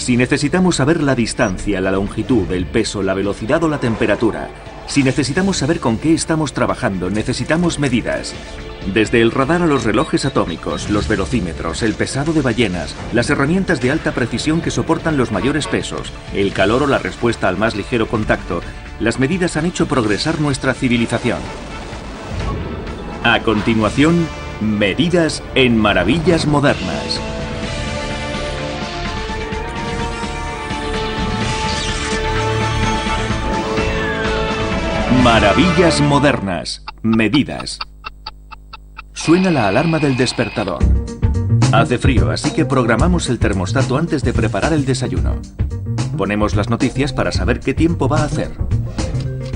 Si necesitamos saber la distancia, la longitud, el peso, la velocidad o la temperatura, si necesitamos saber con qué estamos trabajando, necesitamos medidas. Desde el radar a los relojes atómicos, los velocímetros, el pesado de ballenas, las herramientas de alta precisión que soportan los mayores pesos, el calor o la respuesta al más ligero contacto, las medidas han hecho progresar nuestra civilización. A continuación, medidas en Maravillas Modernas. Maravillas Modernas. Medidas. Suena la alarma del despertador. Hace frío, así que programamos el termostato antes de preparar el desayuno. Ponemos las noticias para saber qué tiempo va a hacer.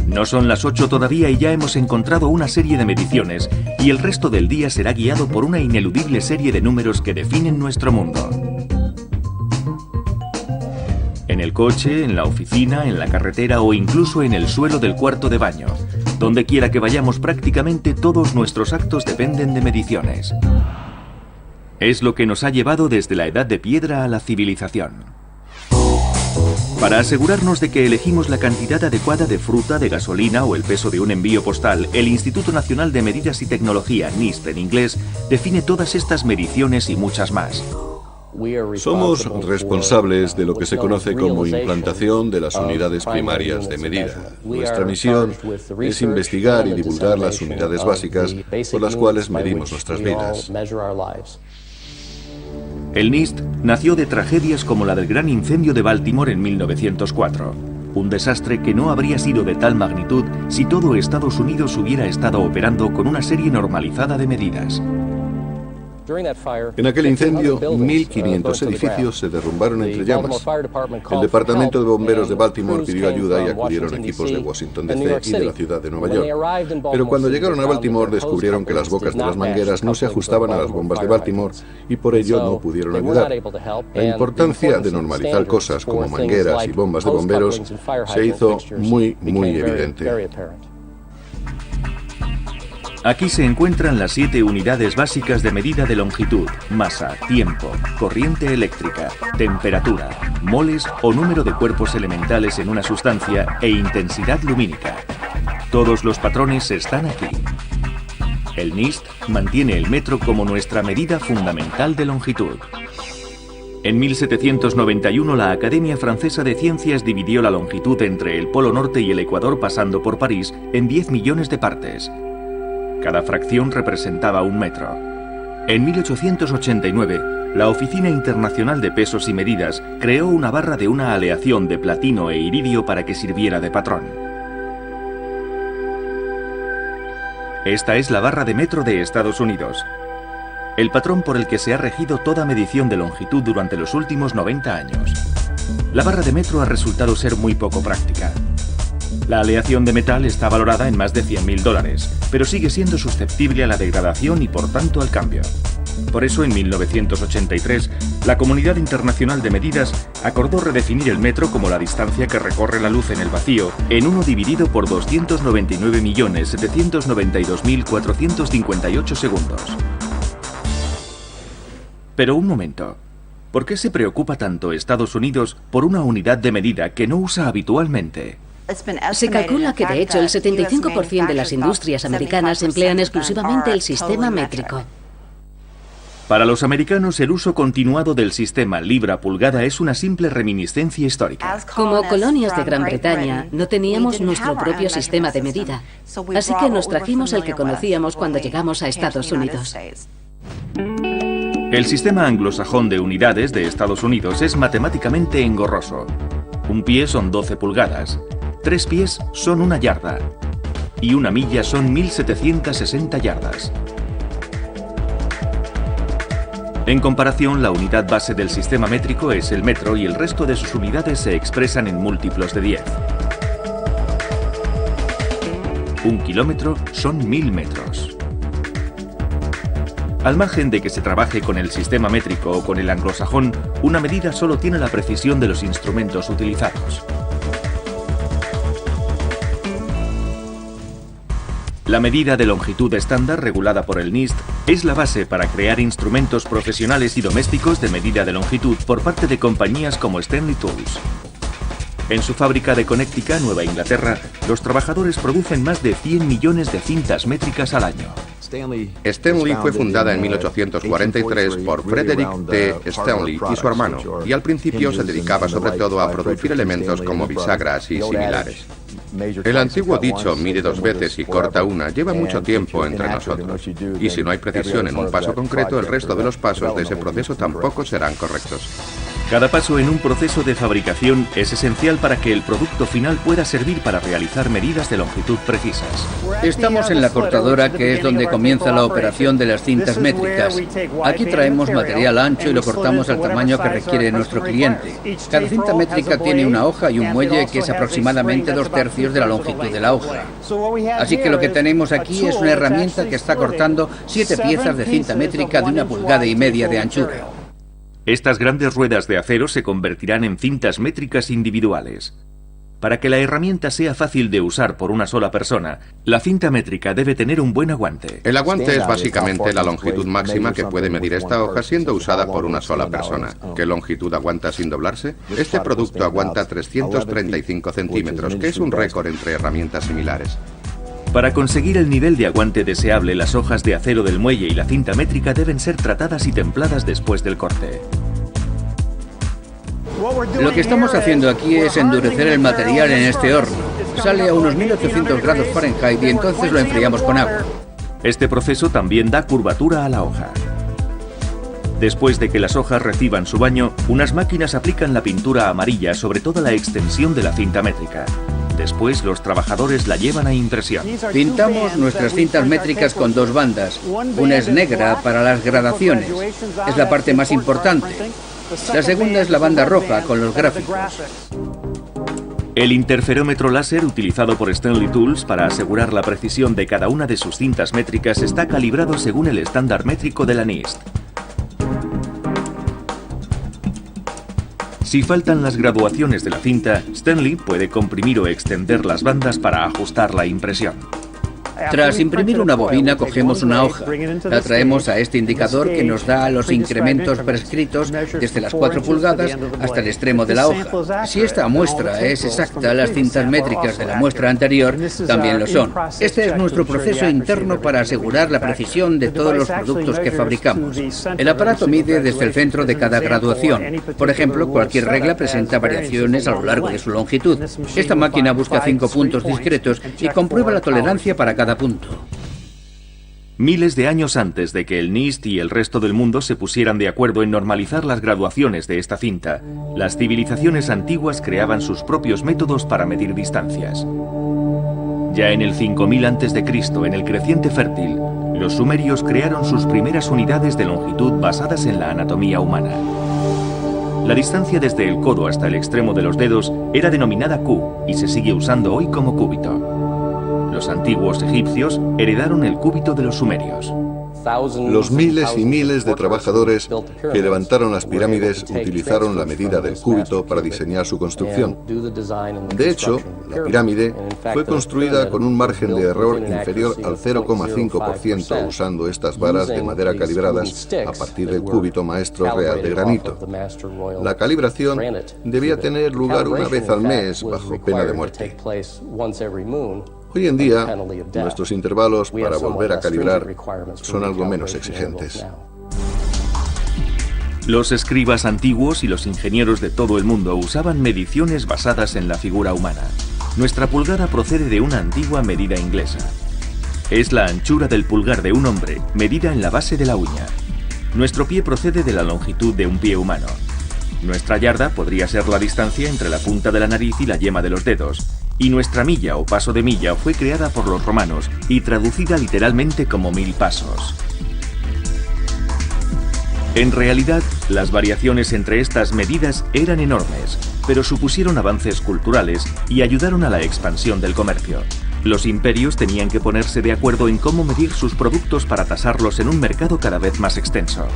No son las 8 todavía y ya hemos encontrado una serie de mediciones y el resto del día será guiado por una ineludible serie de números que definen nuestro mundo. En el coche, en la oficina, en la carretera o incluso en el suelo del cuarto de baño. Donde quiera que vayamos, prácticamente todos nuestros actos dependen de mediciones. Es lo que nos ha llevado desde la edad de piedra a la civilización. Para asegurarnos de que elegimos la cantidad adecuada de fruta, de gasolina o el peso de un envío postal, el Instituto Nacional de Medidas y Tecnología, NIST en inglés, define todas estas mediciones y muchas más. Somos responsables de lo que se conoce como implantación de las unidades primarias de medida. Nuestra misión es investigar y divulgar las unidades básicas por las cuales medimos nuestras vidas. El NIST nació de tragedias como la del gran incendio de Baltimore en 1904. Un desastre que no habría sido de tal magnitud si todo Estados Unidos hubiera estado operando con una serie normalizada de medidas. En aquel incendio, 1.500 edificios se derrumbaron entre llamas. El Departamento de Bomberos de Baltimore pidió ayuda y acudieron equipos de Washington D.C. y de la ciudad de Nueva York. Pero cuando llegaron a Baltimore descubrieron que las bocas de las mangueras no se ajustaban a las bombas de Baltimore y por ello no pudieron ayudar. La importancia de normalizar cosas como mangueras y bombas de bomberos se hizo muy evidente. Aquí se encuentran las 7 unidades básicas de medida de longitud, masa, tiempo, corriente eléctrica, temperatura, moles o número de cuerpos elementales en una sustancia e intensidad lumínica. Todos los patrones están aquí. El NIST mantiene el metro como nuestra medida fundamental de longitud. En 1791 la Academia Francesa de Ciencias dividió la longitud entre el Polo Norte y el Ecuador pasando por París en 10 millones de partes. Cada fracción representaba un metro. En 1889, la Oficina Internacional de Pesos y Medidas creó una barra de una aleación de platino e iridio para que sirviera de patrón. Esta es la barra de metro de Estados Unidos, el patrón por el que se ha regido toda medición de longitud durante los últimos 90 años. La barra de metro ha resultado ser muy poco práctica. La aleación de metal está valorada en más de $100.000, pero sigue siendo susceptible a la degradación y por tanto al cambio. Por eso en 1983, la Comunidad Internacional de Medidas acordó redefinir el metro como la distancia que recorre la luz en el vacío en 1 dividido por 299.792.458 segundos. Pero un momento, ¿por qué se preocupa tanto Estados Unidos por una unidad de medida que no usa habitualmente? Se calcula que, de hecho, el 75% de las industrias americanas emplean exclusivamente el sistema métrico. Para los americanos, el uso continuado del sistema libra-pulgada es una simple reminiscencia histórica. Como colonias de Gran Bretaña, no teníamos nuestro propio sistema de medida, así que nos trajimos el que conocíamos cuando llegamos a Estados Unidos. El sistema anglosajón de unidades de Estados Unidos es matemáticamente engorroso. Un pie son 12 pulgadas. 3 pies son 1 yarda y 1 milla son 1.760 yardas. En comparación, la unidad base del sistema métrico es el metro y el resto de sus unidades se expresan en múltiplos de 10. 1 kilómetro son 1000 metros. Al margen de que se trabaje con el sistema métrico o con el anglosajón, una medida solo tiene la precisión de los instrumentos utilizados. La medida de longitud estándar regulada por el NIST es la base para crear instrumentos profesionales y domésticos de medida de longitud por parte de compañías como Stanley Tools. En su fábrica de Connecticut, Nueva Inglaterra, los trabajadores producen más de 100 millones de cintas métricas al año. Stanley fue fundada en 1843 por Frederick T. Stanley y su hermano, y al principio se dedicaba sobre todo a producir elementos como bisagras y similares. El antiguo dicho mide dos veces y corta una lleva mucho tiempo entre nosotros, y si no hay precisión en un paso concreto, el resto de los pasos de ese proceso tampoco serán correctos. Cada paso en un proceso de fabricación es esencial para que el producto final pueda servir para realizar medidas de longitud precisas. Estamos en la cortadora, que es donde comienza la operación de las cintas métricas. Aquí traemos material ancho y lo cortamos al tamaño que requiere nuestro cliente. Cada cinta métrica tiene una hoja y un muelle que es aproximadamente 2/3 de la longitud de la hoja. Así que lo que tenemos aquí es una herramienta que está cortando 7 piezas de cinta métrica de 1,5 pulgadas de anchura. Estas grandes ruedas de acero se convertirán en cintas métricas individuales. Para que la herramienta sea fácil de usar por una sola persona, la cinta métrica debe tener un buen aguante. El aguante es básicamente la longitud máxima que puede medir esta hoja siendo usada por una sola persona. ¿Qué longitud aguanta sin doblarse? Este producto aguanta 335 centímetros, que es un récord entre herramientas similares. Para conseguir el nivel de aguante deseable, las hojas de acero del muelle y la cinta métrica deben ser tratadas y templadas después del corte. Lo que estamos haciendo aquí es endurecer el material en este horno. Sale a unos 1800 grados Fahrenheit y entonces lo enfriamos con agua. Este proceso también da curvatura a la hoja. Después de que las hojas reciban su baño, unas máquinas aplican la pintura amarilla sobre toda la extensión de la cinta métrica. Después, los trabajadores la llevan a impresión. Pintamos nuestras cintas métricas con 2 bandas. Una es negra para las gradaciones. Es la parte más importante. La segunda es la banda roja con los gráficos. El interferómetro láser utilizado por Stanley Tools para asegurar la precisión de cada una de sus cintas métricas está calibrado según el estándar métrico de la NIST. Si faltan las graduaciones de la cinta, Stanley puede comprimir o extender las bandas para ajustar la impresión. Tras imprimir una bobina, cogemos una hoja, la traemos a este indicador que nos da los incrementos prescritos desde las 4 pulgadas hasta el extremo de la hoja. Si esta muestra es exacta, las cintas métricas de la muestra anterior también lo son. Este es nuestro proceso interno para asegurar la precisión de todos los productos que fabricamos. El aparato mide desde el centro de cada graduación. Por ejemplo, cualquier regla presenta variaciones a lo largo de su longitud. Esta máquina busca 5 puntos discretos y comprueba la tolerancia para cada punto. Miles de años antes de que el NIST y el resto del mundo se pusieran de acuerdo en normalizar las graduaciones de esta cinta, las civilizaciones antiguas creaban sus propios métodos para medir distancias. Ya en el 5000 a.C., en el creciente fértil, los sumerios crearon sus primeras unidades de longitud basadas en la anatomía humana. La distancia desde el codo hasta el extremo de los dedos era denominada Q y se sigue usando hoy como cúbito. Los antiguos egipcios heredaron el cúbito de los sumerios. Los miles y miles de trabajadores que levantaron las pirámides utilizaron la medida del cúbito para diseñar su construcción. De hecho, la pirámide fue construida con un margen de error inferior al 0,5% usando estas varas de madera calibradas a partir del cúbito maestro real de granito. La calibración debía tener lugar una vez al mes bajo pena de muerte. Hoy en día, nuestros intervalos para volver a calibrar son algo menos exigentes. Los escribas antiguos y los ingenieros de todo el mundo usaban mediciones basadas en la figura humana. Nuestra pulgada procede de una antigua medida inglesa. Es la anchura del pulgar de un hombre, medida en la base de la uña. Nuestro pie procede de la longitud de un pie humano. Nuestra yarda podría ser la distancia entre la punta de la nariz y la yema de los dedos. Y nuestra milla o paso de milla fue creada por los romanos y traducida literalmente como 1000 pasos. En realidad, las variaciones entre estas medidas eran enormes, pero supusieron avances culturales y ayudaron a la expansión del comercio. Los imperios tenían que ponerse de acuerdo en cómo medir sus productos para tasarlos en un mercado cada vez más extenso.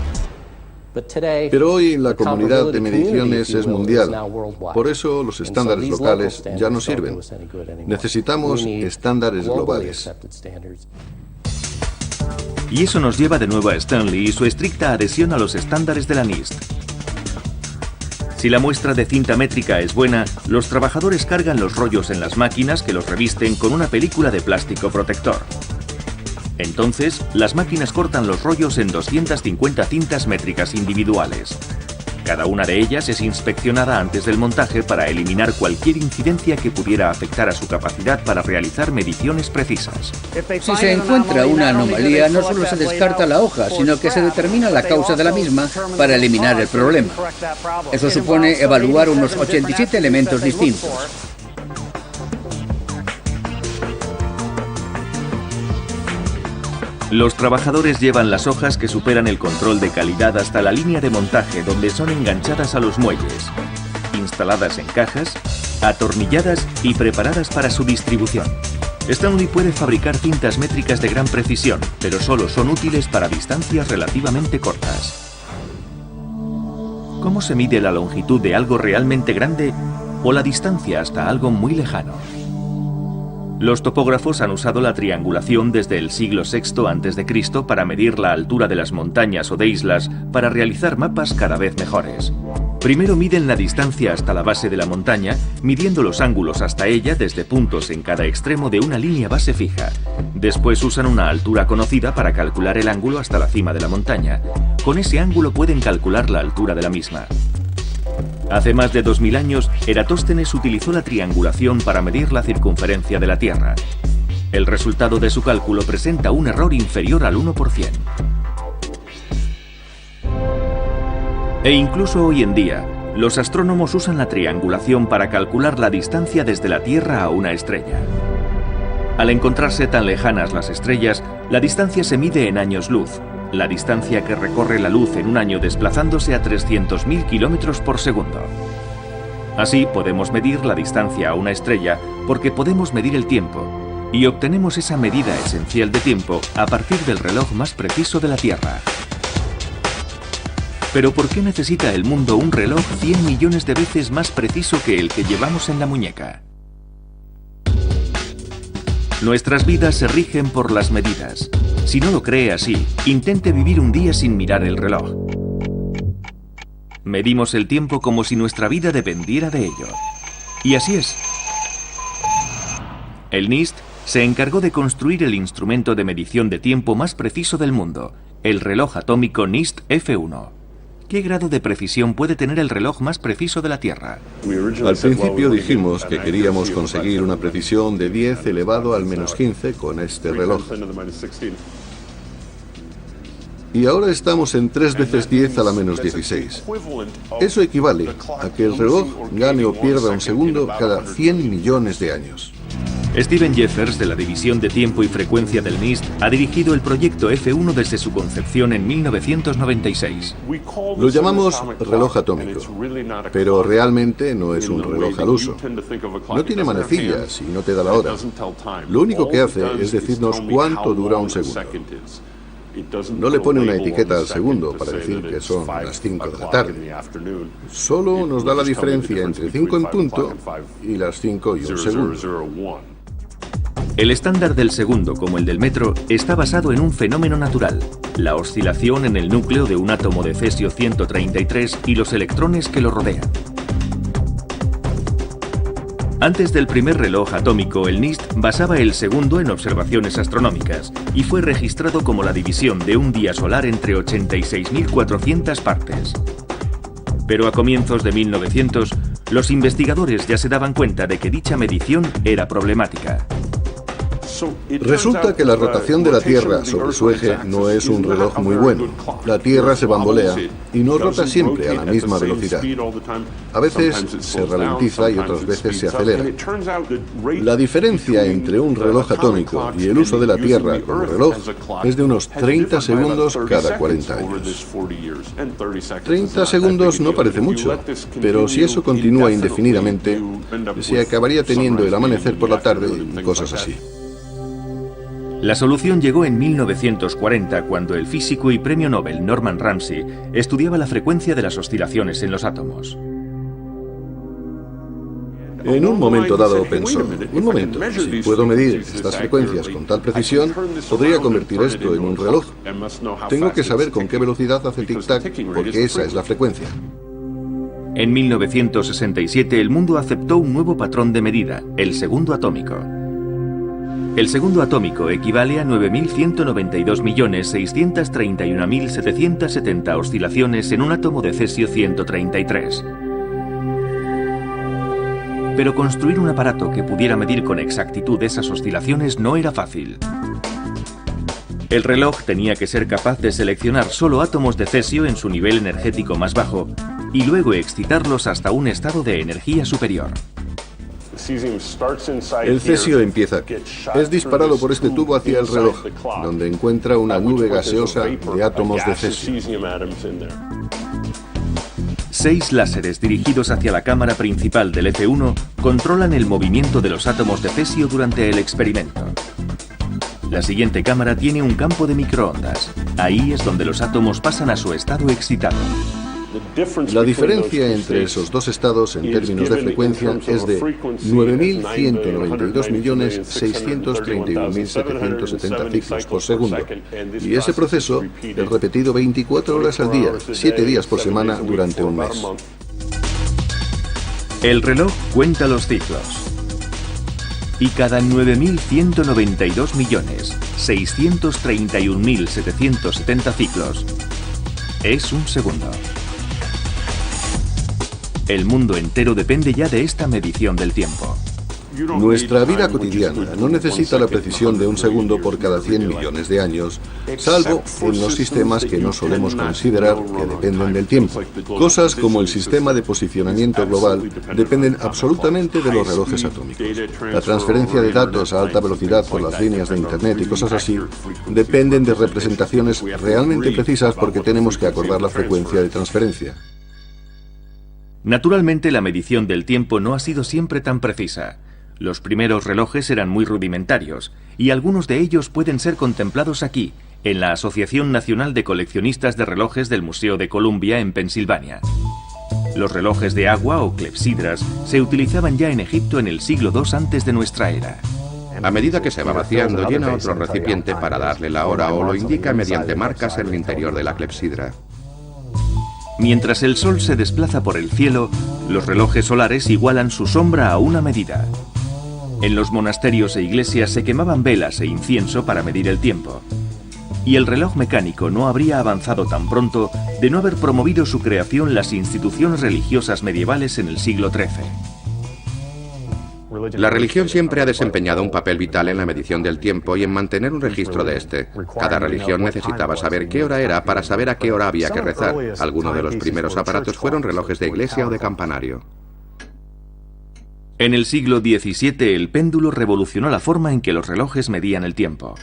Pero hoy la comunidad de mediciones es mundial. Por eso los estándares locales ya no sirven. Necesitamos estándares globales. Y eso nos lleva de nuevo a Stanley y su estricta adhesión a los estándares de la NIST. Si la muestra de cinta métrica es buena, los trabajadores cargan los rollos en las máquinas que los revisten con una película de plástico protector. Entonces, las máquinas cortan los rollos en 250 cintas métricas individuales. Cada una de ellas es inspeccionada antes del montaje para eliminar cualquier incidencia que pudiera afectar a su capacidad para realizar mediciones precisas. Si se encuentra una anomalía, no solo se descarta la hoja, sino que se determina la causa de la misma para eliminar el problema. Eso supone evaluar unos 87 elementos distintos. Los trabajadores llevan las hojas que superan el control de calidad hasta la línea de montaje, donde son enganchadas a los muelles, instaladas en cajas, atornilladas y preparadas para su distribución. Stanley puede fabricar cintas métricas de gran precisión, pero solo son útiles para distancias relativamente cortas. ¿Cómo se mide la longitud de algo realmente grande o la distancia hasta algo muy lejano? Los topógrafos han usado la triangulación desde el siglo VI a.C. para medir la altura de las montañas o de islas para realizar mapas cada vez mejores. Primero miden la distancia hasta la base de la montaña, midiendo los ángulos hasta ella desde puntos en cada extremo de una línea base fija. Después usan una altura conocida para calcular el ángulo hasta la cima de la montaña. Con ese ángulo pueden calcular la altura de la misma. Hace más de 2000 años, Eratóstenes utilizó la triangulación para medir la circunferencia de la Tierra. El resultado de su cálculo presenta un error inferior al 1%. E incluso hoy en día, los astrónomos usan la triangulación para calcular la distancia desde la Tierra a una estrella. Al encontrarse tan lejanas las estrellas, la distancia se mide en años luz, la distancia que recorre la luz en un año desplazándose a 300.000 kilómetros por segundo. Así podemos medir la distancia a una estrella porque podemos medir el tiempo, y obtenemos esa medida esencial de tiempo a partir del reloj más preciso de la Tierra. Pero ¿por qué necesita el mundo un reloj 100 millones de veces más preciso que el que llevamos en la muñeca? Nuestras vidas se rigen por las medidas. Si no lo cree así, intente vivir un día sin mirar el reloj. Medimos el tiempo como si nuestra vida dependiera de ello. Y así es. El NIST se encargó de construir el instrumento de medición de tiempo más preciso del mundo, el reloj atómico NIST F1. ¿Qué grado de precisión puede tener el reloj más preciso de la Tierra? Al principio dijimos que queríamos conseguir una precisión de 10 elevado al menos 15 con este reloj. Y ahora estamos en 3 veces 10 a la menos 16. Eso equivale a que el reloj gane o pierda un segundo cada 100 millones de años. Stephen Jeffers, de la División de Tiempo y Frecuencia del NIST, ha dirigido el proyecto F1 desde su concepción en 1996. Lo llamamos reloj atómico, pero realmente no es un reloj al uso. No tiene manecillas y no te da la hora. Lo único que hace es decirnos cuánto dura un segundo. No le pone una etiqueta al segundo para decir que son las 5 de la tarde. Solo nos da la diferencia entre 5 en punto y las 5 y un segundo. El estándar del segundo, como el del metro, está basado en un fenómeno natural, la oscilación en el núcleo de un átomo de cesio 133 y los electrones que lo rodean. Antes del primer reloj atómico, el NIST basaba el segundo en observaciones astronómicas y fue registrado como la división de un día solar entre 86.400 partes. Pero a comienzos de 1900, los investigadores ya se daban cuenta de que dicha medición era problemática. Resulta que la rotación de la Tierra sobre su eje no es un reloj muy bueno. La Tierra se bambolea y no rota siempre a la misma velocidad. A veces se ralentiza y otras veces se acelera. La diferencia entre un reloj atómico y el uso de la Tierra como reloj es de unos 30 segundos cada 40 años. 30 segundos no parece mucho, pero si eso continúa indefinidamente, se acabaría teniendo el amanecer por la tarde y cosas así. La solución llegó en 1940 cuando el físico y premio Nobel Norman Ramsey estudiaba la frecuencia de las oscilaciones en los átomos. En un momento dado pensó, un momento, si puedo medir estas frecuencias con tal precisión, podría convertir esto en un reloj. Tengo que saber con qué velocidad hace tic-tac, porque esa es la frecuencia. En 1967 el mundo aceptó un nuevo patrón de medida, el segundo atómico. El segundo atómico equivale a 9.192.631.770 oscilaciones en un átomo de cesio 133. Pero construir un aparato que pudiera medir con exactitud esas oscilaciones no era fácil. El reloj tenía que ser capaz de seleccionar solo átomos de cesio en su nivel energético más bajo y luego excitarlos hasta un estado de energía superior. El cesio empieza aquí. Es disparado por este tubo hacia el reloj, donde encuentra una nube gaseosa de átomos de cesio. 6 láseres dirigidos hacia la cámara principal del F1 controlan el movimiento de los átomos de cesio durante el experimento. La siguiente cámara tiene un campo de microondas. Ahí es donde los átomos pasan a su estado excitado. La diferencia entre esos dos estados en términos de frecuencia es de 9.192.631.770 ciclos por segundo. Y ese proceso es repetido 24 horas al día, 7 días por semana durante un mes. El reloj cuenta los ciclos. Y cada 9.192.631.770 ciclos es un segundo. El mundo entero depende ya de esta medición del tiempo. Nuestra vida cotidiana no necesita la precisión de un segundo por cada 100 millones de años, salvo en los sistemas que no solemos considerar que dependen del tiempo. Cosas como el sistema de posicionamiento global dependen absolutamente de los relojes atómicos. La transferencia de datos a alta velocidad por las líneas de Internet y cosas así dependen de representaciones realmente precisas porque tenemos que acordar la frecuencia de transferencia. Naturalmente, la medición del tiempo no ha sido siempre tan precisa. Los primeros relojes eran muy rudimentarios, y algunos de ellos pueden ser contemplados aquí, en la Asociación Nacional de Coleccionistas de Relojes del Museo de Columbia, en Pensilvania. Los relojes de agua o clepsidras se utilizaban ya en Egipto en el siglo II antes de nuestra era. A medida que se va vaciando, llena otro recipiente para darle la hora o lo indica mediante marcas en el interior de la clepsidra. Mientras el sol se desplaza por el cielo, los relojes solares igualan su sombra a una medida. En los monasterios e iglesias se quemaban velas e incienso para medir el tiempo. Y el reloj mecánico no habría avanzado tan pronto de no haber promovido su creación las instituciones religiosas medievales en el siglo XIII. La religión siempre ha desempeñado un papel vital en la medición del tiempo y en mantener un registro de este. Cada religión necesitaba saber qué hora era para saber a qué hora había que rezar. Algunos de los primeros aparatos fueron relojes de iglesia o de campanario. En el siglo XVII el péndulo revolucionó la forma en que los relojes medían el tiempo.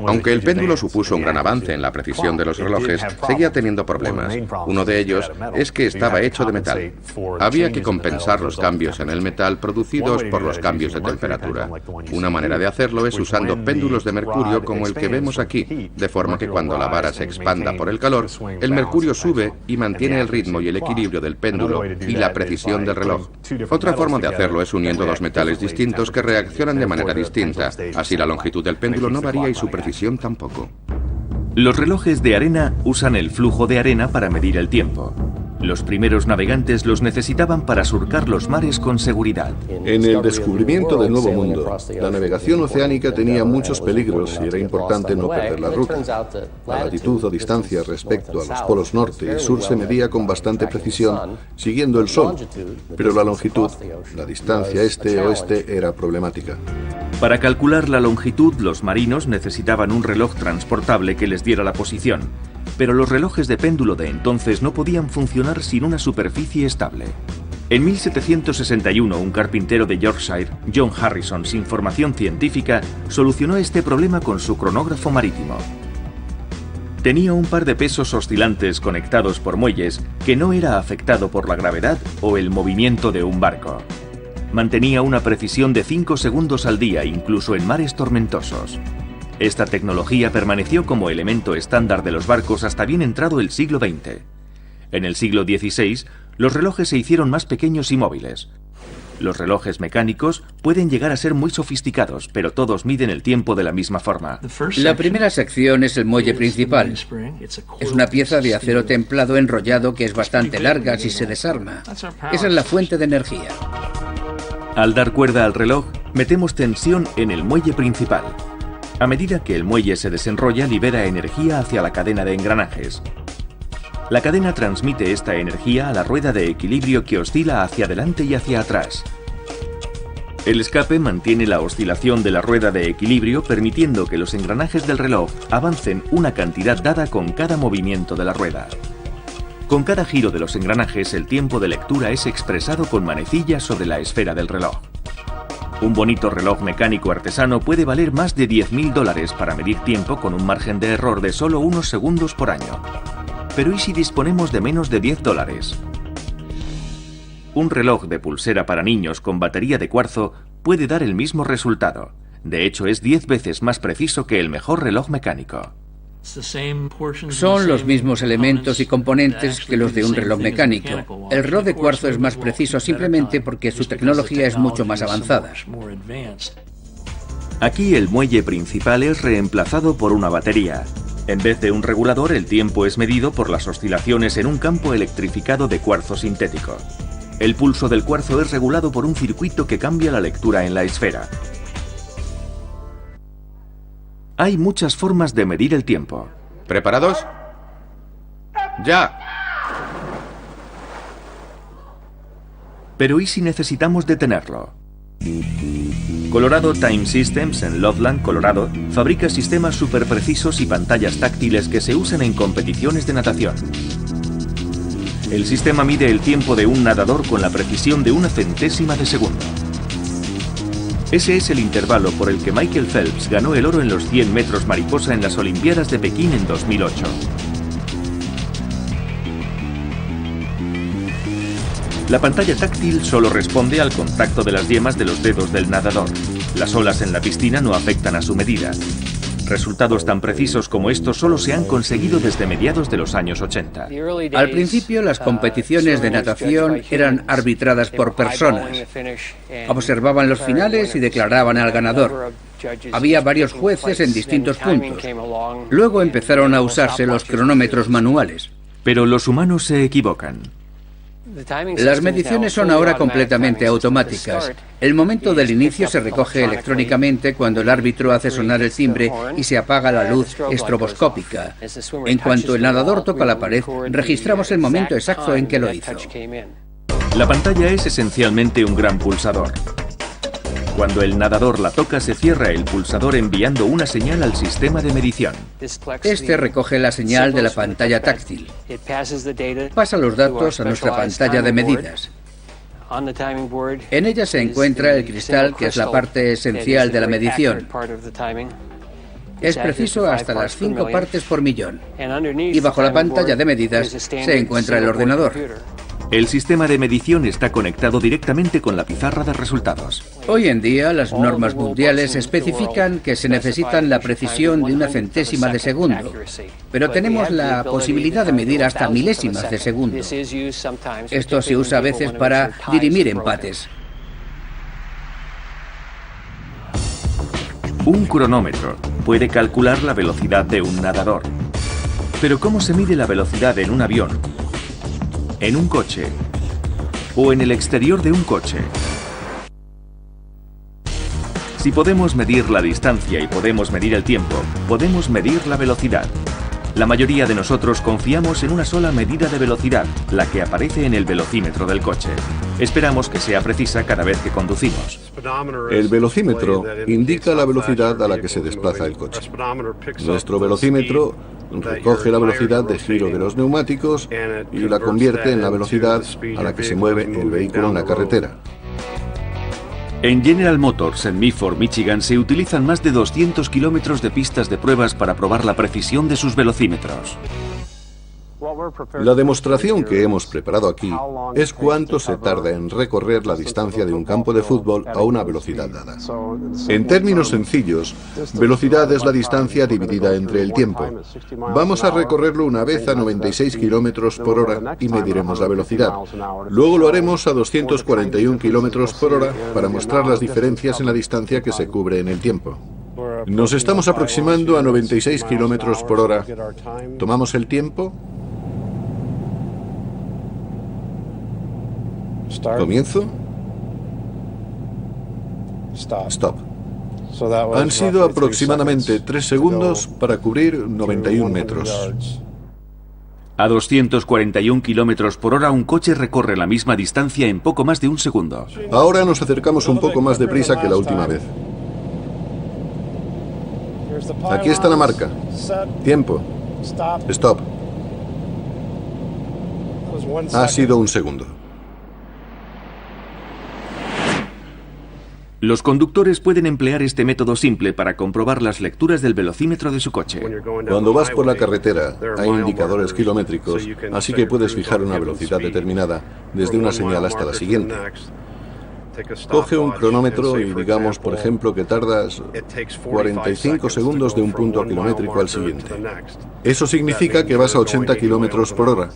Aunque el péndulo supuso un gran avance en la precisión de los relojes, seguía teniendo problemas. Uno de ellos es que estaba hecho de metal. Había que compensar los cambios en el metal producidos por los cambios de temperatura. Una manera de hacerlo es usando péndulos de mercurio como el que vemos aquí, de forma que cuando la vara se expanda por el calor, el mercurio sube y mantiene el ritmo y el equilibrio del péndulo y la precisión del reloj. Otra forma de hacerlo es uniendo dos metales distintos que reaccionan de manera distinta. Así la longitud del péndulo no varía y su precisión tampoco. Los relojes de arena usan el flujo de arena para medir el tiempo. Los primeros navegantes los necesitaban para surcar los mares con seguridad. En el descubrimiento del Nuevo Mundo, la navegación oceánica tenía muchos peligros y era importante no perder la ruta. La latitud o distancia respecto a los polos norte y sur se medía con bastante precisión, siguiendo el sol, pero la longitud, la distancia este-oeste, era problemática. Para calcular la longitud, los marinos necesitaban un reloj transportable que les diera la posición, pero los relojes de péndulo de entonces no podían funcionar sin una superficie estable. En 1761, un carpintero de Yorkshire, John Harrison, sin formación científica, solucionó este problema con su cronógrafo marítimo. Tenía un par de pesos oscilantes conectados por muelles que no era afectado por la gravedad o el movimiento de un barco. Mantenía una precisión de 5 segundos al día, incluso en mares tormentosos. Esta tecnología permaneció como elemento estándar de los barcos hasta bien entrado el siglo XX. En el siglo XVI, los relojes se hicieron más pequeños y móviles. Los relojes mecánicos pueden llegar a ser muy sofisticados, pero todos miden el tiempo de la misma forma. La primera sección es el muelle principal. Es una pieza de acero templado enrollado que es bastante larga si se desarma. Esa es la fuente de energía. Al dar cuerda al reloj, metemos tensión en el muelle principal. A medida que el muelle se desenrolla, libera energía hacia la cadena de engranajes. La cadena transmite esta energía a la rueda de equilibrio que oscila hacia adelante y hacia atrás. El escape mantiene la oscilación de la rueda de equilibrio, permitiendo que los engranajes del reloj avancen una cantidad dada con cada movimiento de la rueda. Con cada giro de los engranajes, el tiempo de lectura es expresado con manecillas sobre la esfera del reloj. Un bonito reloj mecánico artesano puede valer más de $10.000 para medir tiempo con un margen de error de solo unos segundos por año. Pero ¿y si disponemos de menos de $10? Un reloj de pulsera para niños con batería de cuarzo puede dar el mismo resultado. De hecho, es 10 veces más preciso que el mejor reloj mecánico. Son los mismos elementos y componentes que los de un reloj mecánico. El reloj de cuarzo es más preciso simplemente porque su tecnología es mucho más avanzada. Aquí el muelle principal es reemplazado por una batería. En vez de un regulador, el tiempo es medido por las oscilaciones en un campo electrificado de cuarzo sintético. El pulso del cuarzo es regulado por un circuito que cambia la lectura en la esfera. Hay muchas formas de medir el tiempo. ¿Preparados? ¡Ya! Pero ¿y si necesitamos detenerlo? Colorado Time Systems en Loveland, Colorado, fabrica sistemas súper precisos y pantallas táctiles que se usan en competiciones de natación. El sistema mide el tiempo de un nadador con la precisión de una centésima de segundo. Ese es el intervalo por el que Michael Phelps ganó el oro en los 100 metros mariposa en las Olimpiadas de Pekín en 2008. La pantalla táctil solo responde al contacto de las yemas de los dedos del nadador. Las olas en la piscina no afectan a su medida. Resultados tan precisos como estos solo se han conseguido desde mediados de los años 80. Al principio, las competiciones de natación eran arbitradas por personas. Observaban los finales y declaraban al ganador. Había varios jueces en distintos puntos. Luego empezaron a usarse los cronómetros manuales. Pero los humanos se equivocan. Las mediciones son ahora completamente automáticas. El momento del inicio se recoge electrónicamente cuando el árbitro hace sonar el timbre y se apaga la luz estroboscópica. En cuanto el nadador toca la pared, registramos el momento exacto en que lo hizo. La pantalla es esencialmente un gran pulsador. Cuando el nadador la toca, se cierra el pulsador enviando una señal al sistema de medición. Este recoge la señal de la pantalla táctil. Pasa los datos a nuestra pantalla de medidas. En ella se encuentra el cristal, que es la parte esencial de la medición. Es preciso hasta las 5 partes por millón. Y bajo la pantalla de medidas se encuentra el ordenador. El sistema de medición está conectado directamente con la pizarra de resultados. Hoy en día, las normas mundiales especifican que se necesita la precisión de una centésima de segundo, pero tenemos la posibilidad de medir hasta milésimas de segundo. Esto se usa a veces para dirimir empates. Un cronómetro puede calcular la velocidad de un nadador. Pero ¿cómo se mide la velocidad en un avión, en un coche o en el exterior de un coche? Si podemos medir la distancia y podemos medir el tiempo, podemos medir la velocidad. La mayoría de nosotros confiamos en una sola medida de velocidad, la que aparece en el velocímetro del coche. Esperamos que sea precisa cada vez que conducimos. El velocímetro indica la velocidad a la que se desplaza el coche. Nuestro velocímetro recoge la velocidad de giro de los neumáticos y la convierte en la velocidad a la que se mueve el vehículo en la carretera. En General Motors, en Milford, Michigan, se utilizan más de 200 kilómetros de pistas de pruebas para probar la precisión de sus velocímetros. La demostración que hemos preparado aquí es cuánto se tarda en recorrer la distancia de un campo de fútbol a una velocidad dada. En términos sencillos, velocidad es la distancia dividida entre el tiempo. Vamos a recorrerlo una vez a 96 kilómetros por hora y mediremos la velocidad. Luego lo haremos a 241 kilómetros por hora para mostrar las diferencias en la distancia que se cubre en el tiempo. Nos estamos aproximando a 96 kilómetros por hora. ¿Tomamos el tiempo? ¿Comienzo? Stop. Han sido aproximadamente 3 segundos para cubrir 91 metros. A 241 kilómetros por hora, un coche recorre la misma distancia en poco más de un segundo. Ahora nos acercamos un poco más deprisa que la última vez. Aquí está la marca. Tiempo. Stop. Ha sido un segundo. Los conductores pueden emplear este método simple para comprobar las lecturas del velocímetro de su coche. Cuando vas por la carretera, hay indicadores kilométricos, así que puedes fijar una velocidad determinada desde una señal hasta la siguiente. Coge un cronómetro y digamos, por ejemplo, que tardas 45 segundos de un punto kilométrico al siguiente. Eso significa que vas a 80 kilómetros por hora.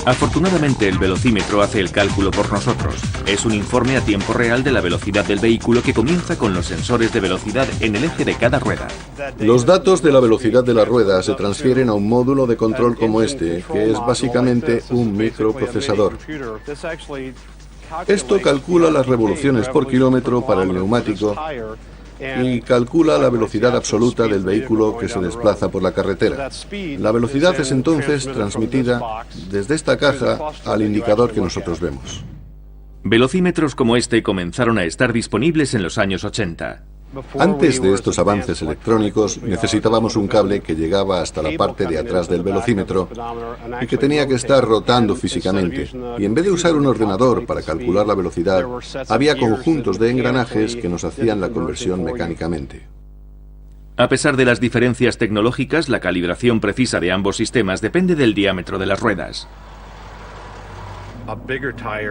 Afortunadamente, el velocímetro hace el cálculo por nosotros. Es un informe a tiempo real de la velocidad del vehículo que comienza con los sensores de velocidad en el eje de cada rueda. Los datos de la velocidad de la rueda se transfieren a un módulo de control como este, que es básicamente un microprocesador. Esto calcula las revoluciones por kilómetro para el neumático y calcula la velocidad absoluta del vehículo que se desplaza por la carretera. La velocidad es entonces transmitida desde esta caja al indicador que nosotros vemos. Velocímetros como este comenzaron a estar disponibles en los años 80. Antes de estos avances electrónicos, necesitábamos un cable que llegaba hasta la parte de atrás del velocímetro y que tenía que estar rotando físicamente. Y en vez de usar un ordenador para calcular la velocidad, había conjuntos de engranajes que nos hacían la conversión mecánicamente. A pesar de las diferencias tecnológicas, la calibración precisa de ambos sistemas depende del diámetro de las ruedas.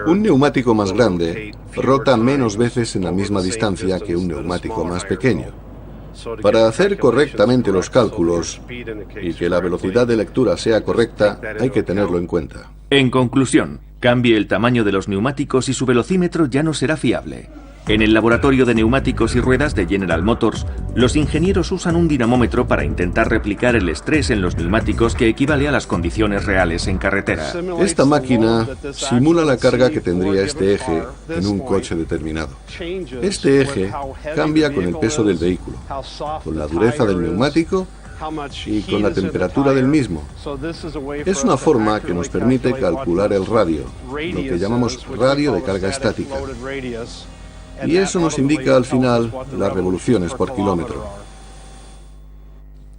Un neumático más grande rota menos veces en la misma distancia que un neumático más pequeño. Para hacer correctamente los cálculos y que la velocidad de lectura sea correcta, hay que tenerlo en cuenta. En conclusión, cambie el tamaño de los neumáticos y su velocímetro ya no será fiable. En el laboratorio de neumáticos y ruedas de General Motors, los ingenieros usan un dinamómetro para intentar replicar el estrés en los neumáticos que equivale a las condiciones reales en carretera. Esta máquina simula la carga que tendría este eje en un coche determinado. Este eje cambia con el peso del vehículo, con la dureza del neumático y con la temperatura del mismo. Es una forma que nos permite calcular el radio, lo que llamamos radio de carga estática. Y eso nos indica al final las revoluciones por kilómetro.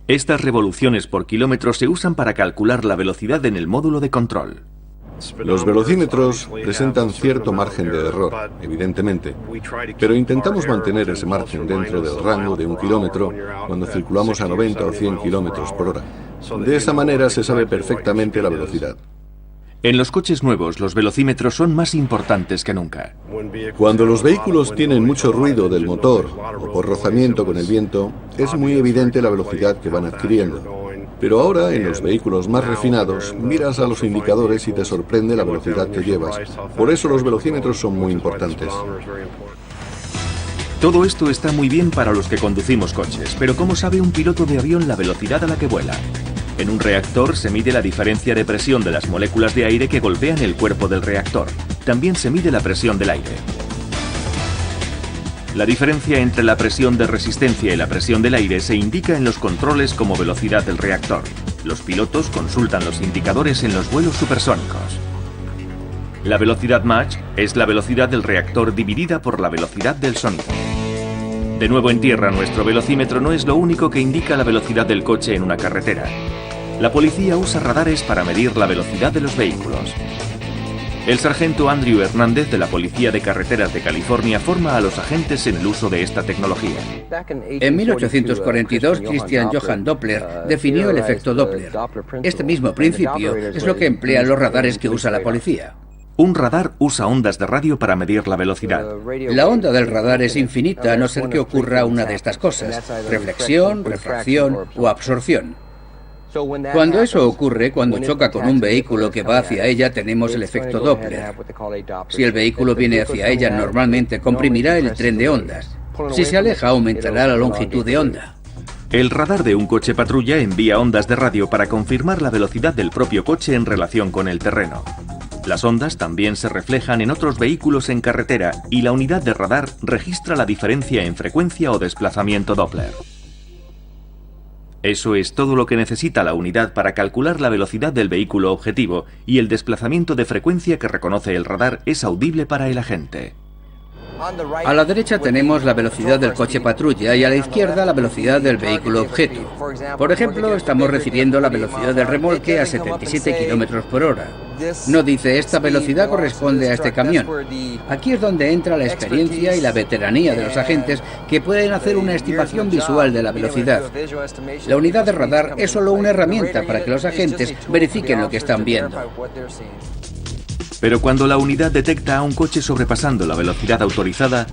Estas revoluciones por kilómetro se usan para calcular la velocidad en el módulo de control. Los velocímetros presentan cierto margen de error, evidentemente, pero intentamos mantener ese margen dentro del rango de 1 kilómetro cuando circulamos a 90 o 100 kilómetros por hora. De esa manera se sabe perfectamente la velocidad. En los coches nuevos, los velocímetros son más importantes que nunca. Cuando los vehículos tienen mucho ruido del motor o por rozamiento con el viento, es muy evidente la velocidad que van adquiriendo. Pero ahora, en los vehículos más refinados, miras a los indicadores y te sorprende la velocidad que llevas. Por eso los velocímetros son muy importantes. Todo esto está muy bien para los que conducimos coches, pero ¿cómo sabe un piloto de avión la velocidad a la que vuela? En un reactor se mide la diferencia de presión de las moléculas de aire que golpean el cuerpo del reactor. También se mide la presión del aire. La diferencia entre la presión de resistencia y la presión del aire se indica en los controles como velocidad del reactor. Los pilotos consultan los indicadores en los vuelos supersónicos. La velocidad Mach es la velocidad del reactor dividida por la velocidad del sonido. De nuevo en tierra, nuestro velocímetro no es lo único que indica la velocidad del coche en una carretera. La policía usa radares para medir la velocidad de los vehículos. El sargento Andrew Hernández de la Policía de Carreteras de California forma a los agentes en el uso de esta tecnología. En 1842, Christian Johann Doppler definió el efecto Doppler. Este mismo principio es lo que emplean los radares que usa la policía. Un radar usa ondas de radio para medir la velocidad. La onda del radar es infinita a no ser que ocurra una de estas cosas: reflexión, refracción o absorción. Cuando eso ocurre, cuando choca con un vehículo que va hacia ella, tenemos el efecto Doppler. Si el vehículo viene hacia ella, normalmente comprimirá el tren de ondas. Si se aleja, aumentará la longitud de onda. El radar de un coche patrulla envía ondas de radio para confirmar la velocidad del propio coche en relación con el terreno. Las ondas también se reflejan en otros vehículos en carretera y la unidad de radar registra la diferencia en frecuencia o desplazamiento Doppler. Eso es todo lo que necesita la unidad para calcular la velocidad del vehículo objetivo, y el desplazamiento de frecuencia que reconoce el radar es audible para el agente. A la derecha tenemos la velocidad del coche patrulla y a la izquierda la velocidad del vehículo objeto. Por ejemplo, estamos recibiendo la velocidad del remolque a 77 km por hora. No dice esta velocidad corresponde a este camión. Aquí es donde entra la experiencia y la veteranía de los agentes, que pueden hacer una estimación visual de la velocidad. La unidad de radar es solo una herramienta para que los agentes verifiquen lo que están viendo. Pero cuando la unidad detecta a un coche sobrepasando la velocidad autorizada,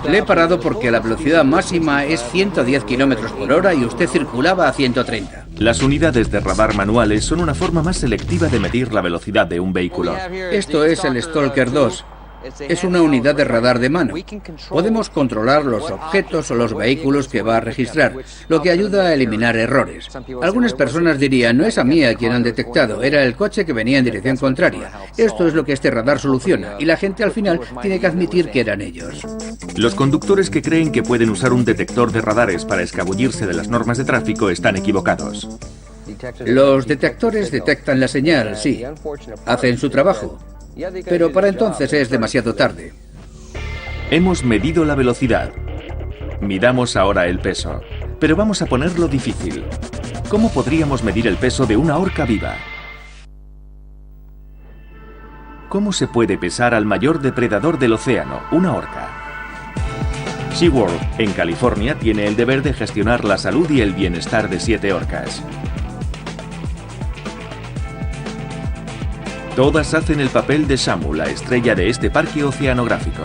le he parado porque la velocidad máxima es 110 km por hora y usted circulaba a 130. Las unidades de radar manuales son una forma más selectiva de medir la velocidad de un vehículo. Esto es el Stalker 2. Es una unidad de radar de mano. Podemos controlar los objetos o los vehículos que va a registrar, lo que ayuda a eliminar errores. Algunas personas dirían: no es a mí a quien han detectado, era el coche que venía en dirección contraria. Esto es lo que este radar soluciona, y la gente al final tiene que admitir que eran ellos. Los conductores que creen que pueden usar un detector de radares para escabullirse de las normas de tráfico están equivocados. Los detectores detectan la señal, sí. Hacen su trabajo. Pero para entonces es demasiado tarde. Hemos medido la velocidad. Midamos ahora el peso. Pero vamos a ponerlo difícil. ¿Cómo podríamos medir el peso de una orca viva? ¿Cómo se puede pesar al mayor depredador del océano, una orca? SeaWorld, en California, tiene el deber de gestionar la salud y el bienestar de 7 orcas. Todas hacen el papel de Shamu, la estrella de este parque oceanográfico.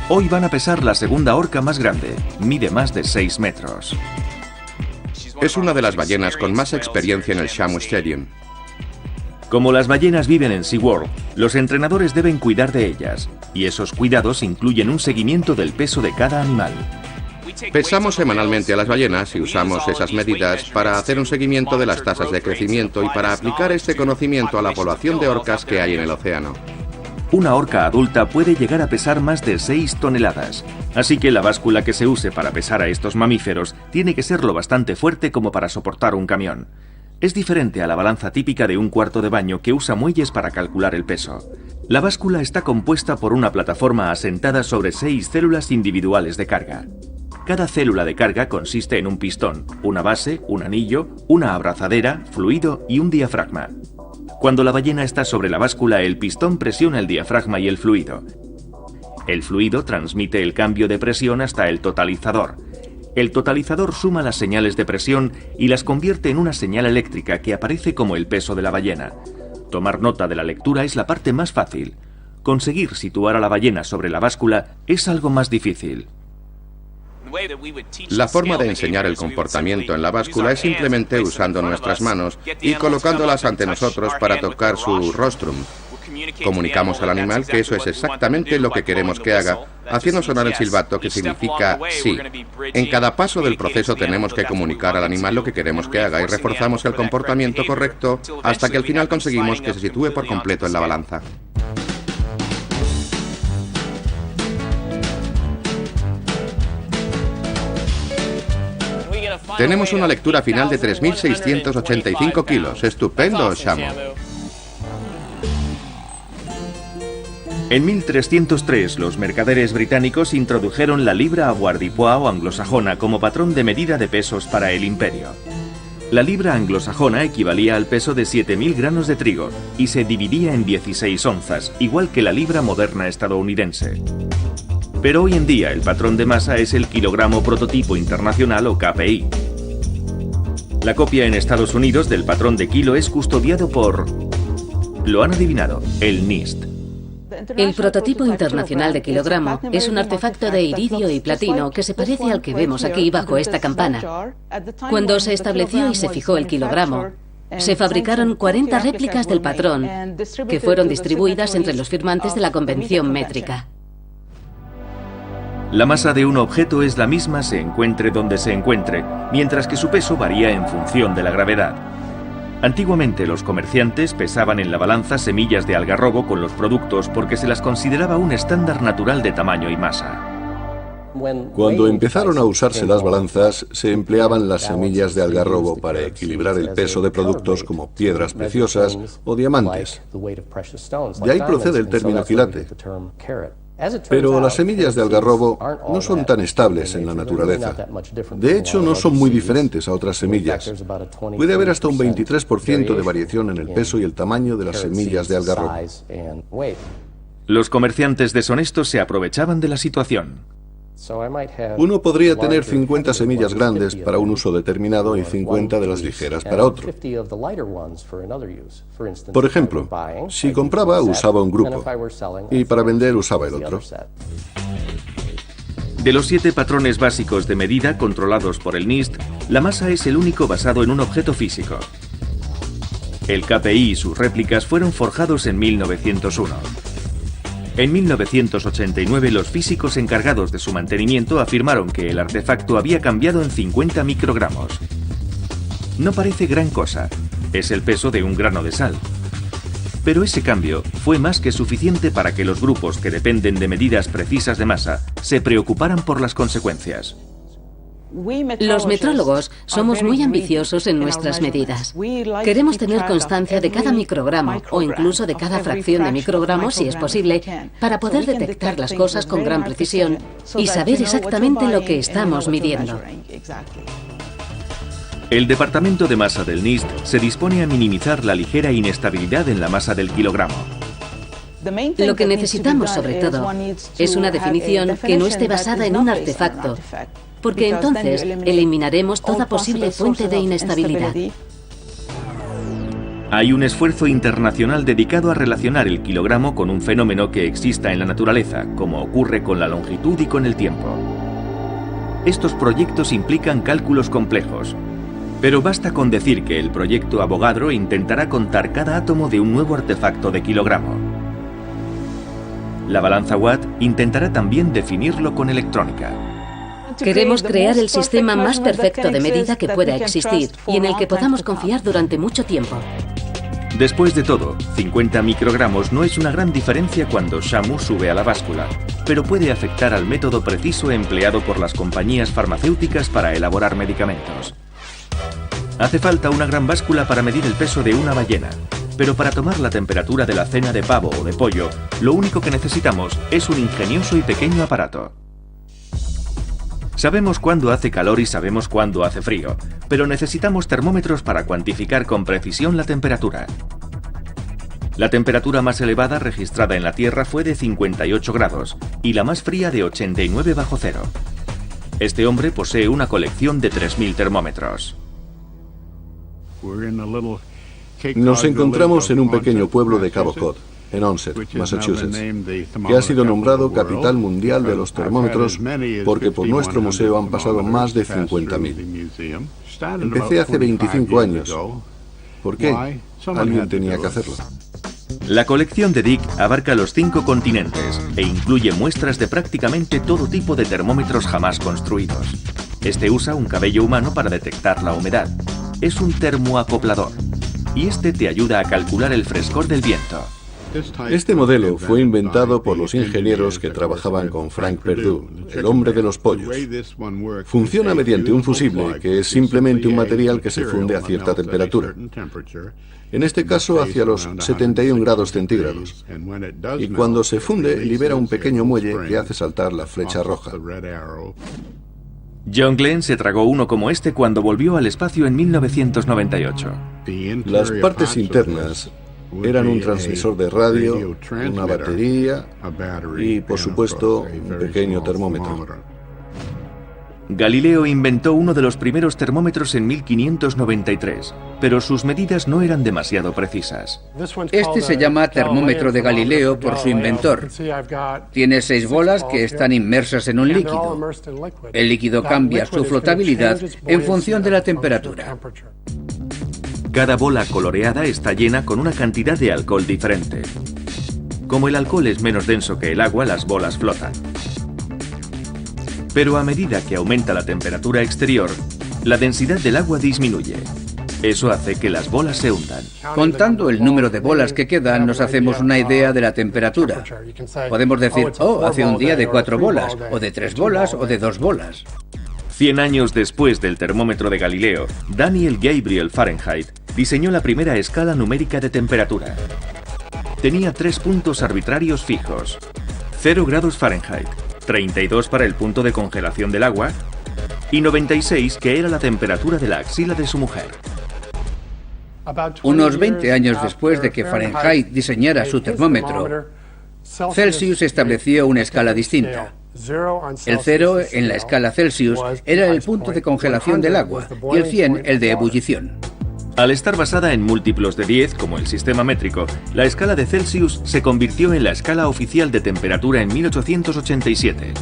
Hoy van a pesar la segunda orca más grande, mide más de 6 metros. Es una de las ballenas con más experiencia en el Shamu Stadium. Como las ballenas viven en SeaWorld, los entrenadores deben cuidar de ellas, y esos cuidados incluyen un seguimiento del peso de cada animal. Pesamos semanalmente a las ballenas y usamos esas medidas para hacer un seguimiento de las tasas de crecimiento y para aplicar este conocimiento a la población de orcas que hay en el océano. Una orca adulta puede llegar a pesar más de 6 toneladas, así que la báscula que se use para pesar a estos mamíferos tiene que ser lo bastante fuerte como para soportar un camión. Es diferente a la balanza típica de un cuarto de baño que usa muelles para calcular el peso. La báscula está compuesta por una plataforma asentada sobre 6 células individuales de carga. Cada célula de carga consiste en un pistón, una base, un anillo, una abrazadera, fluido y un diafragma. Cuando la ballena está sobre la báscula, el pistón presiona el diafragma y el fluido. El fluido transmite el cambio de presión hasta el totalizador. El totalizador suma las señales de presión y las convierte en una señal eléctrica que aparece como el peso de la ballena. Tomar nota de la lectura es la parte más fácil. Conseguir situar a la ballena sobre la báscula es algo más difícil. La forma de enseñar el comportamiento en la báscula es simplemente usando nuestras manos y colocándolas ante nosotros para tocar su rostrum. Comunicamos al animal que eso es exactamente lo que queremos que haga, haciendo sonar el silbato, que significa sí. En cada paso del proceso tenemos que comunicar al animal lo que queremos que haga y reforzamos el comportamiento correcto hasta que al final conseguimos que se sitúe por completo en la balanza. Tenemos una lectura final de 3.685 kilos. ¡Estupendo, Shamu! En 1303, los mercaderes británicos introdujeron la libra avoirdupois o anglosajona como patrón de medida de pesos para el imperio. La libra anglosajona equivalía al peso de 7.000 granos de trigo y se dividía en 16 onzas, igual que la libra moderna estadounidense. Pero hoy en día el patrón de masa es el kilogramo prototipo internacional o KPI. La copia en Estados Unidos del patrón de kilo es custodiado por... Lo han adivinado, el NIST. El prototipo internacional de kilogramo es un artefacto de iridio y platino que se parece al que vemos aquí bajo esta campana. Cuando se estableció y se fijó el kilogramo, se fabricaron 40 réplicas del patrón que fueron distribuidas entre los firmantes de la convención métrica. La masa de un objeto es la misma se encuentre donde se encuentre, mientras que su peso varía en función de la gravedad. Antiguamente los comerciantes pesaban en la balanza semillas de algarrobo con los productos porque se las consideraba un estándar natural de tamaño y masa. Cuando empezaron a usarse las balanzas, se empleaban las semillas de algarrobo para equilibrar el peso de productos como piedras preciosas o diamantes. De ahí procede el término quilate. Pero las semillas de algarrobo no son tan estables en la naturaleza. De hecho, no son muy diferentes a otras semillas. Puede haber hasta un 23% de variación en el peso y el tamaño de las semillas de algarrobo. Los comerciantes deshonestos se aprovechaban de la situación. Uno podría tener 50 semillas grandes para un uso determinado y 50 de las ligeras para otro. Por ejemplo, si compraba, usaba un grupo, y para vender usaba el otro. De los 7 patrones básicos de medida controlados por el NIST, la masa es el único basado en un objeto físico. El KPI y sus réplicas fueron forjados en 1901. En 1989, los físicos encargados de su mantenimiento afirmaron que el artefacto había cambiado en 50 microgramos. No parece gran cosa, es el peso de un grano de sal. Pero ese cambio fue más que suficiente para que los grupos que dependen de medidas precisas de masa se preocuparan por las consecuencias. Los metrólogos somos muy ambiciosos en nuestras medidas. Queremos tener constancia de cada microgramo o incluso de cada fracción de microgramo, si es posible, para poder detectar las cosas con gran precisión y saber exactamente lo que estamos midiendo. El departamento de masa del NIST se dispone a minimizar la ligera inestabilidad en la masa del kilogramo. Lo que necesitamos, sobre todo, es una definición que no esté basada en un artefacto, porque entonces eliminaremos toda posible fuente de inestabilidad. Hay un esfuerzo internacional dedicado a relacionar el kilogramo con un fenómeno que exista en la naturaleza, como ocurre con la longitud y con el tiempo. Estos proyectos implican cálculos complejos, pero basta con decir que el proyecto Avogadro intentará contar cada átomo de un nuevo artefacto de kilogramo. La balanza Watt intentará también definirlo con electrónica. Queremos crear el sistema más perfecto de medida que pueda existir y en el que podamos confiar durante mucho tiempo. Después de todo, 50 microgramos no es una gran diferencia cuando Shamu sube a la báscula, pero puede afectar al método preciso empleado por las compañías farmacéuticas para elaborar medicamentos. Hace falta una gran báscula para medir el peso de una ballena, pero para tomar la temperatura de la cena de pavo o de pollo, lo único que necesitamos es un ingenioso y pequeño aparato. Sabemos cuándo hace calor y sabemos cuándo hace frío, pero necesitamos termómetros para cuantificar con precisión la temperatura. La temperatura más elevada registrada en la Tierra fue de 58 grados y la más fría de 89 bajo cero. Este hombre posee una colección de 3.000 termómetros. Nos encontramos en un pequeño pueblo de Cabo Cod, en Onset, Massachusetts, que ha sido nombrado Capital Mundial de los Termómetros porque por nuestro museo han pasado más de 50.000. Empecé hace 25 años. ¿Por qué? Alguien tenía que hacerlo. La colección de Dick abarca los 5 continentes e incluye muestras de prácticamente todo tipo de termómetros jamás construidos. Este usa un cabello humano para detectar la humedad. Es un termoacoplador y este te ayuda a calcular el frescor del viento. Este modelo fue inventado por los ingenieros que trabajaban con Frank Perdue, el hombre de los pollos. Funciona mediante un fusible, que es simplemente un material que se funde a cierta temperatura. En este caso hacia los 71 grados centígrados. Y cuando se funde, libera un pequeño muelle que hace saltar la flecha roja. John Glenn se tragó uno como este cuando volvió al espacio en 1998. Las partes internas eran un transmisor de radio, una batería y, por supuesto, un pequeño termómetro. Galileo inventó uno de los primeros termómetros en 1593, pero sus medidas no eran demasiado precisas. Este se llama termómetro de Galileo por su inventor. Tiene 6 bolas que están inmersas en un líquido. El líquido cambia su flotabilidad en función de la temperatura. Cada bola coloreada está llena con una cantidad de alcohol diferente. Como el alcohol es menos denso que el agua, las bolas flotan. Pero a medida que aumenta la temperatura exterior, la densidad del agua disminuye. Eso hace que las bolas se hundan. Contando el número de bolas que quedan, nos hacemos una idea de la temperatura. Podemos decir, oh, hace un día de 4 bolas, o de 3 bolas, o de 2 bolas. 100 años después del termómetro de Galileo, Daniel Gabriel Fahrenheit diseñó la primera escala numérica de temperatura. Tenía 3 puntos arbitrarios fijos: 0 grados Fahrenheit, 32 para el punto de congelación del agua y 96, que era la temperatura de la axila de su mujer. Unos 20 años después de que Fahrenheit diseñara su termómetro, Celsius estableció una escala distinta. El 0 en la escala Celsius era el punto de congelación del agua y el 100 el de ebullición. Al estar basada en múltiplos de 10, como el sistema métrico, la escala de Celsius se convirtió en la escala oficial de temperatura en 1887.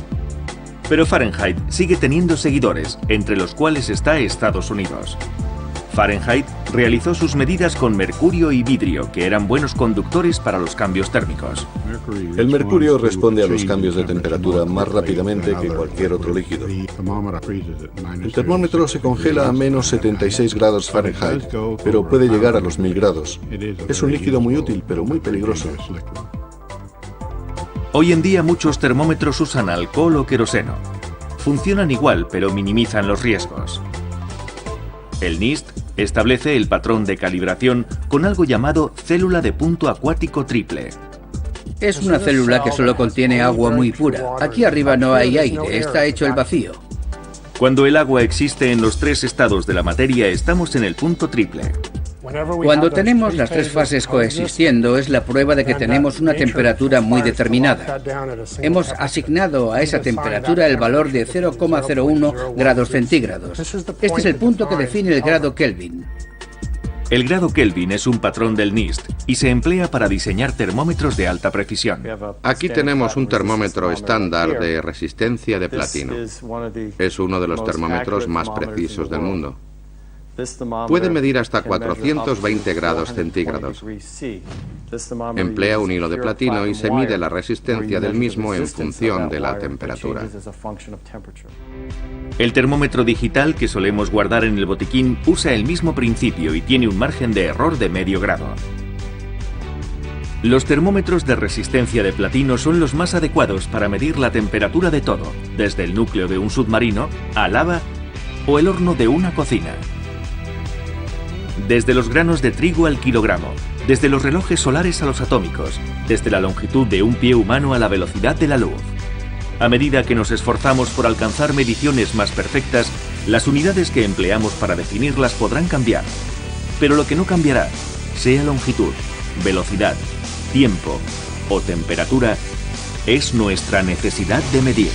Pero Fahrenheit sigue teniendo seguidores, entre los cuales está Estados Unidos. Fahrenheit realizó sus medidas con mercurio y vidrio, que eran buenos conductores para los cambios térmicos. El mercurio responde a los cambios de temperatura más rápidamente que cualquier otro líquido. El termómetro se congela a menos 76 grados Fahrenheit, pero puede llegar a los 1000 grados. Es un líquido muy útil, pero muy peligroso. Hoy en día muchos termómetros usan alcohol o queroseno. Funcionan igual, pero minimizan los riesgos. El NIST establece el patrón de calibración con algo llamado célula de punto acuático triple. Es una célula que solo contiene agua muy pura. Aquí arriba no hay aire, está hecho el vacío. Cuando el agua existe en los 3 estados de la materia, estamos en el punto triple. Cuando tenemos las 3 fases coexistiendo, es la prueba de que tenemos una temperatura muy determinada. Hemos asignado a esa temperatura el valor de 0,01 grados centígrados. Este es el punto que define el grado Kelvin. El grado Kelvin es un patrón del NIST y se emplea para diseñar termómetros de alta precisión. Aquí tenemos un termómetro estándar de resistencia de platino. Es uno de los termómetros más precisos del mundo. Puede medir hasta 420 grados centígrados. Emplea un hilo de platino y se mide la resistencia del mismo en función de la temperatura. El termómetro digital que solemos guardar en el botiquín usa el mismo principio y tiene un margen de error de medio grado. Los termómetros de resistencia de platino son los más adecuados para medir la temperatura de todo, desde el núcleo de un submarino a lava o el horno de una cocina. Desde los granos de trigo al kilogramo, desde los relojes solares a los atómicos, desde la longitud de un pie humano a la velocidad de la luz. A medida que nos esforzamos por alcanzar mediciones más perfectas, las unidades que empleamos para definirlas podrán cambiar. Pero lo que no cambiará, sea longitud, velocidad, tiempo o temperatura, es nuestra necesidad de medir.